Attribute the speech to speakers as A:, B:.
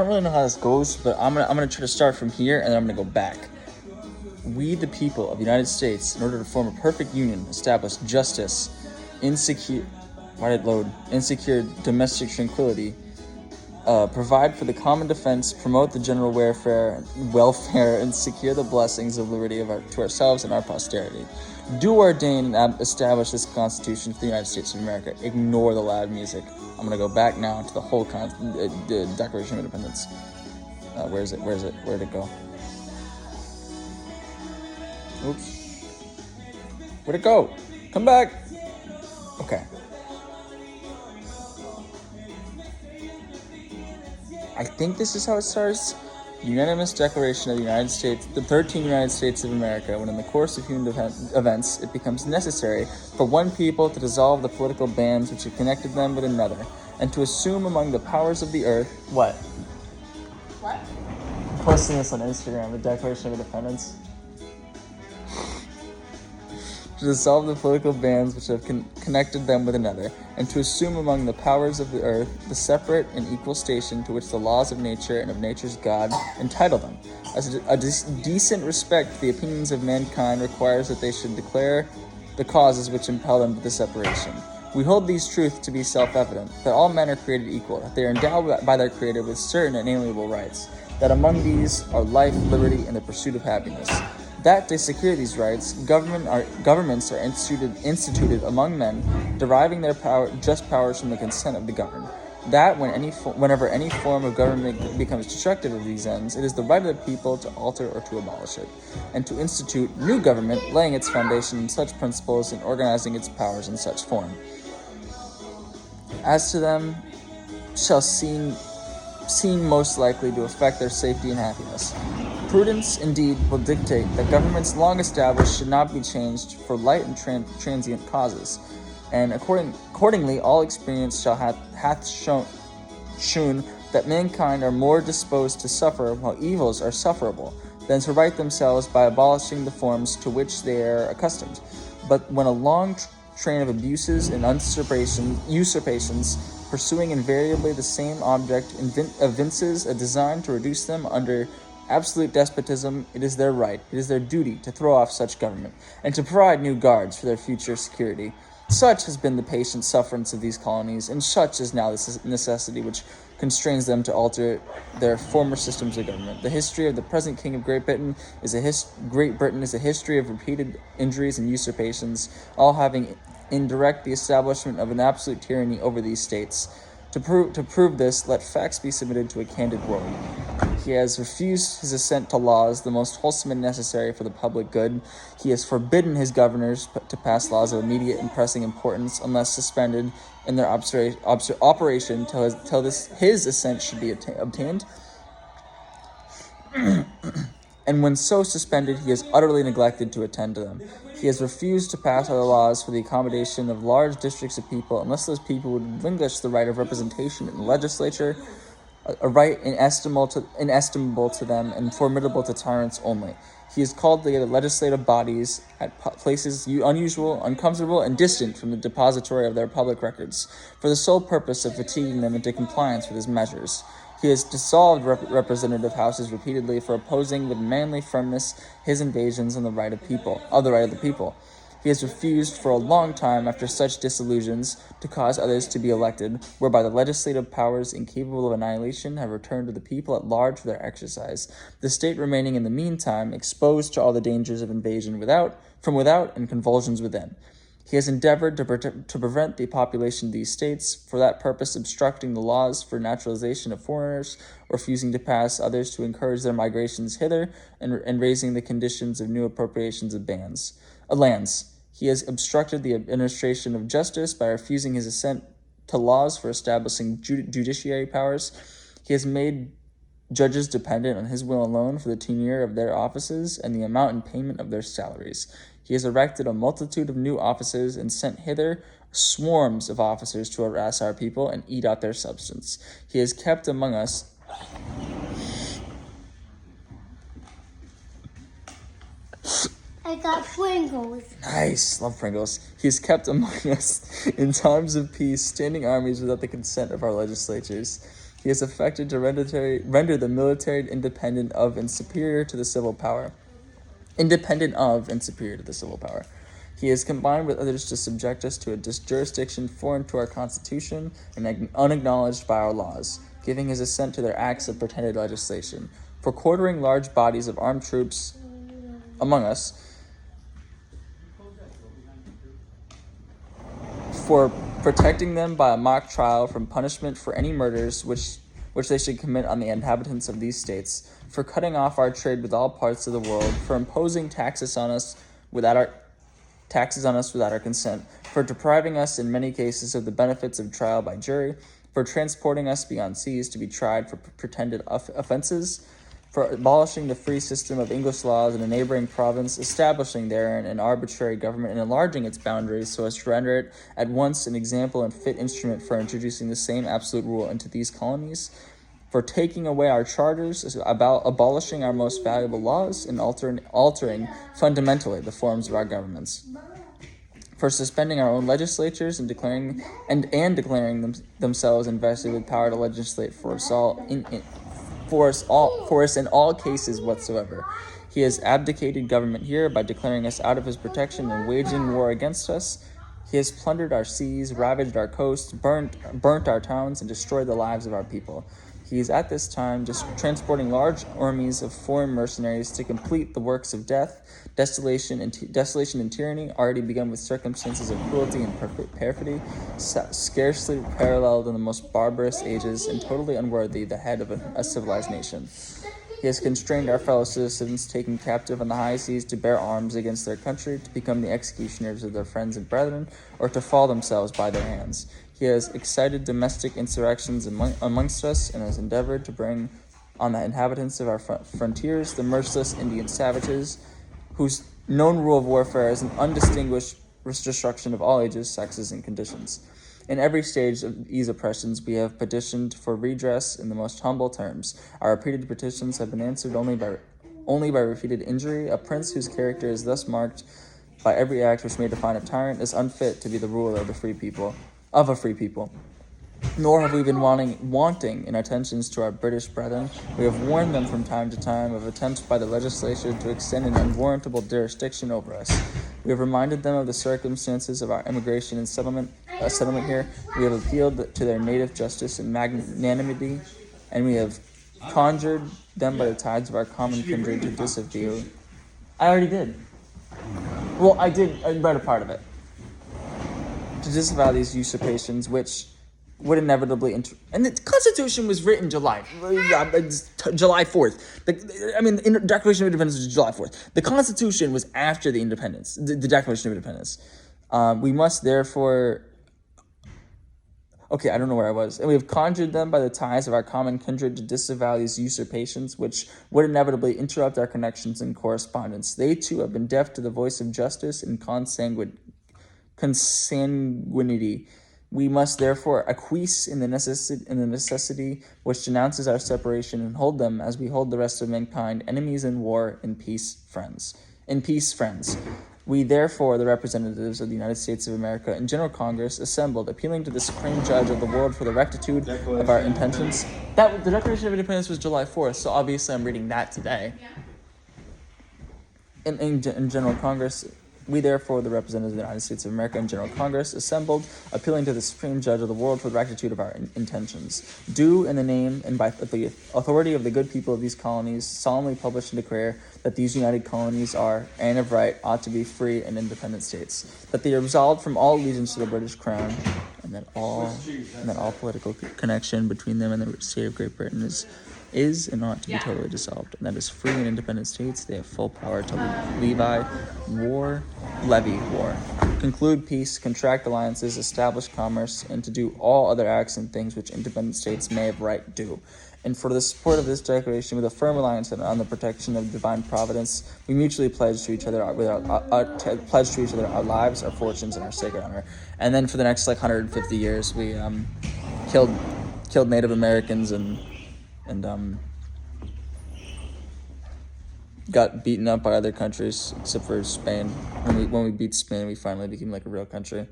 A: I don't really know how this goes, but I'm gonna try to start from here and then I'm gonna go back. We, the people of the United States, in order to form a perfect union, establish justice, insecure, insecure domestic tranquility, provide for the common defense, promote the general welfare, and secure the blessings of liberty to ourselves and our posterity. Do ordain and establish this Constitution for the United States of America. Ignore the loud music. I'm gonna go back now to the whole the Declaration of Independence. Where is it? Where'd it go? Oops. Where'd it go? Come back. Okay. I think this is how it starts. Unanimous Declaration of the United States, the 13 United States of America, when in the course of human events it becomes necessary for one people to dissolve the political bands which have connected them with another, and to assume among the powers of the earth... What? I'm posting this on Instagram, the Declaration of Independence. To dissolve the political bands which have connected them with another, and to assume among the powers of the earth the separate and equal station to which the laws of nature and of nature's God entitle them. As a decent respect to the opinions of mankind requires that they should declare the causes which impel them to the separation. We hold these truths to be self-evident, that all men are created equal, that they are endowed by their Creator with certain inalienable rights, that among these are life, liberty, and the pursuit of happiness. That to secure these rights, governments are instituted among men, deriving their just powers from the consent of the governed. That whenever any form of government becomes destructive of these ends, it is the right of the people to alter or to abolish it, and to institute new government, laying its foundation in such principles and organizing its powers in such form. As to them, shall seem most likely to affect their safety and happiness. Prudence, indeed, will dictate that governments long established should not be changed for light and transient causes, and accordingly all experience hath shown that mankind are more disposed to suffer while evils are sufferable, than to right themselves by abolishing the forms to which they are accustomed. But when a long train of abuses and usurpations, pursuing invariably the same object, evinces a design to reduce them under absolute despotism, it is their right, it is their duty to throw off such government, and to provide new guards for their future security. Such has been the patient sufferance of these colonies, and such is now the necessity which constrains them to alter their former systems of government. The history of the present King of Great Britain is a history of repeated injuries and usurpations, all having in direct the establishment of an absolute tyranny over these states. To prove this, let facts be submitted to a candid world. He has refused his assent to laws the most wholesome and necessary for the public good. He has forbidden his governors to pass laws of immediate and pressing importance unless suspended in their operation till his assent should be obtained. And when so suspended, he has utterly neglected to attend to them. He has refused to pass other laws for the accommodation of large districts of people unless those people would relinquish the right of representation in the legislature, a right inestimable to them and formidable to tyrants only. He has called together legislative bodies at places unusual, uncomfortable, and distant from the depository of their public records, for the sole purpose of fatiguing them into compliance with his measures. He has dissolved representative houses repeatedly for opposing with manly firmness his invasions on the right of the people. He has refused for a long time, after such disillusions, to cause others to be elected, whereby the legislative powers incapable of annihilation have returned to the people at large for their exercise, the state remaining in the meantime exposed to all the dangers of invasion from without and convulsions within. He has endeavored to prevent the population of these states, for that purpose obstructing the laws for naturalization of foreigners, refusing to pass others to encourage their migrations hither, and raising the conditions of new appropriations of lands. He has obstructed the administration of justice by refusing his assent to laws for establishing judiciary powers. He has made judges dependent on his will alone for the tenure of their offices and the amount and payment of their salaries. He has erected a multitude of new offices and sent hither swarms of officers to harass our people and eat out their substance. He has kept among us
B: I got Pringles.
A: Nice, love Pringles. He has kept among us in times of peace standing armies without the consent of our legislatures. He has affected to render the military independent of and superior to the civil power. Independent of and superior to the civil power. He has combined with others to subject us to a jurisdiction foreign to our Constitution and unacknowledged by our laws, giving his assent to their acts of pretended legislation, for quartering large bodies of armed troops among us, for protecting them by a mock trial from punishment for any murders which they should commit on the inhabitants of these states, for cutting off our trade with all parts of the world, for imposing taxes on us without our consent, for depriving us in many cases of the benefits of trial by jury, for transporting us beyond seas to be tried for pretended offenses, for abolishing the free system of English laws in a neighboring province, establishing therein an arbitrary government and enlarging its boundaries so as to render it at once an example and fit instrument for introducing the same absolute rule into these colonies, for taking away our charters, about abolishing our most valuable laws, and altering fundamentally the forms of our governments, for suspending our own legislatures and declaring themselves invested with power to legislate for us in all cases whatsoever. He has abdicated government here by declaring us out of his protection and waging war against us. He has plundered our seas, ravaged our coasts, burnt our towns, and destroyed the lives of our people. He is at this time just transporting large armies of foreign mercenaries to complete the works of death, desolation, and tyranny, already begun with circumstances of cruelty and perfidy, scarcely paralleled in the most barbarous ages, and totally unworthy the head of a civilized nation. He has constrained our fellow citizens taken captive on the high seas to bear arms against their country, to become the executioners of their friends and brethren, or to fall themselves by their hands. He has excited domestic insurrections amongst us, and has endeavored to bring on the inhabitants of our frontiers the merciless Indian savages, whose known rule of warfare is an undistinguished destruction of all ages, sexes, and conditions. In every stage of these oppressions, we have petitioned for redress in the most humble terms. Our repeated petitions have been answered only by repeated injury. A prince whose character is thus marked by every act which may define a tyrant is unfit to be the ruler of a free people. Nor have we been wanting in attentions to our British brethren. We have warned them from time to time of attempts by the legislature to extend an unwarrantable jurisdiction over us. We have reminded them of the circumstances of our emigration and settlement here. We have appealed to their native justice and magnanimity, and we have conjured them by the ties of our common kindred to disavow. I already did. Well, I read a part of it. To disavow these usurpations, which would inevitably and the Constitution was written July 4th. The Declaration of Independence was July 4th. The Constitution was after the independence, the Declaration of Independence. We must therefore. Okay, I don't know where I was. And we have conjured them by the ties of our common kindred to disavow these usurpations, which would inevitably interrupt our connections and correspondence. They too have been deaf to the voice of justice and consanguinity. We must therefore acquiesce in the necessity which denounces our separation, and hold them, as we hold the rest of mankind, enemies in war, in peace, friends. We therefore, the representatives of the United States of America and General Congress, assembled, appealing to the Supreme Judge of the world for the rectitude of our intentions. The Declaration of Independence was July 4th, so obviously I'm reading that today. In General Congress, we therefore, the representatives of the United States of America and General Congress, assembled, appealing to the Supreme Judge of the world for the rectitude of our intentions, do in the name and by the authority of the good people of these colonies solemnly publish and declare that these united colonies are, and of right, ought to be free and independent states, that they are absolved from all allegiance to the British Crown, and that all political connection between them and the state of Great Britain is and ought to be totally dissolved, and that as free and independent states they have full power to levy war, conclude peace, contract alliances, establish commerce, and to do all other acts and things which independent states may of right do. And for the support of this declaration, with a firm reliance on the protection of divine providence, we mutually pledge to each other our lives, our fortunes, and our sacred honor. And then for the next 150 years, we killed Native Americans and got beaten up by other countries except for Spain. When we beat Spain, we finally became a real country.